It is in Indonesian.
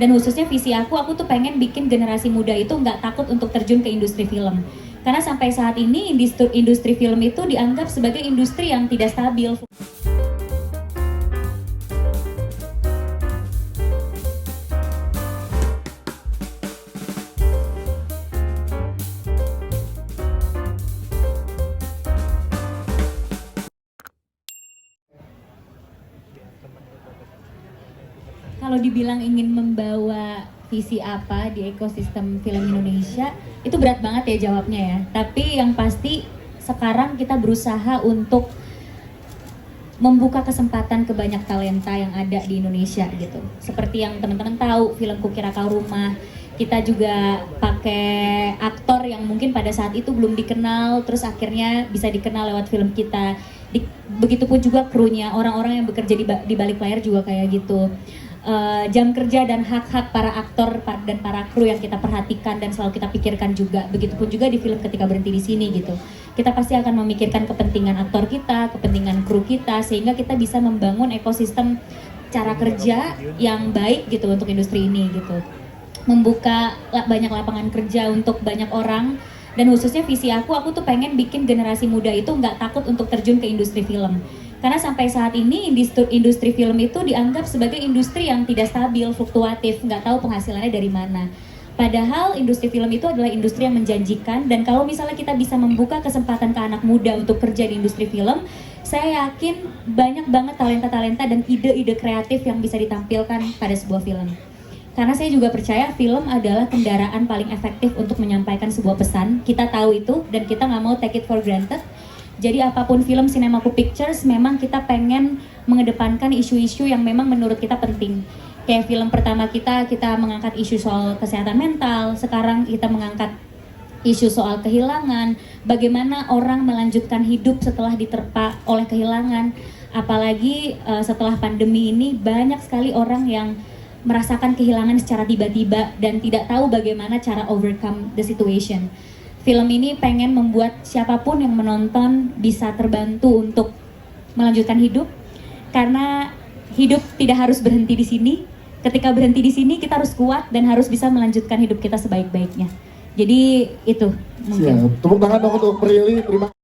Dan khususnya visi aku tuh pengen bikin generasi muda itu nggak takut untuk terjun ke industri film. Karena sampai saat ini industri film itu dianggap sebagai industri yang tidak stabil. Kalau dibilang ingin membawa visi apa di ekosistem film Indonesia, itu berat banget ya jawabnya ya. Tapi yang pasti sekarang kita berusaha untuk membuka kesempatan ke banyak talenta yang ada di Indonesia gitu. Seperti yang teman-teman tahu, film Kukira Kau Rumah, kita juga pakai aktor yang mungkin pada saat itu belum dikenal, terus akhirnya bisa dikenal lewat film kita. Begitupun juga krunya, orang-orang yang bekerja di balik layar juga kayak gitu. Jam kerja dan hak-hak para aktor dan para kru yang kita perhatikan dan selalu kita pikirkan juga. Begitupun juga di film Ketika Berhenti di Sini gitu. Kita pasti akan memikirkan kepentingan aktor kita, kepentingan kru kita, sehingga kita bisa membangun ekosistem cara kerja yang baik gitu untuk industri ini gitu. Membuka banyak lapangan kerja untuk banyak orang. Dan khususnya visi aku tuh pengen bikin generasi muda itu nggak takut untuk terjun ke industri film. Karena sampai saat ini industri film itu dianggap sebagai industri yang tidak stabil, fluktuatif, nggak tahu penghasilannya dari mana. Padahal industri film itu adalah industri yang menjanjikan, dan kalau misalnya kita bisa membuka kesempatan ke anak muda untuk kerja di industri film, saya yakin banyak banget talenta-talenta dan ide-ide kreatif yang bisa ditampilkan pada sebuah film. Karena saya juga percaya film adalah kendaraan paling efektif untuk menyampaikan sebuah pesan. Kita tahu itu dan kita nggak mau take it for granted. Jadi apapun film Cinemaku Pictures, memang kita pengen mengedepankan isu-isu yang memang menurut kita penting. Kayak film pertama kita mengangkat isu soal kesehatan mental. Sekarang kita mengangkat isu soal kehilangan. Bagaimana orang melanjutkan hidup setelah diterpa oleh kehilangan. Apalagi setelah pandemi ini banyak sekali orang yang merasakan kehilangan secara tiba-tiba dan tidak tahu bagaimana cara overcome the situation. Film ini pengen membuat siapapun yang menonton bisa terbantu untuk melanjutkan hidup, karena hidup tidak harus berhenti di sini. Ketika berhenti di sini kita harus kuat dan harus bisa melanjutkan hidup kita sebaik-baiknya. Jadi itu mungkin. Siap. Tepuk tangan dong untuk Prilly. Terima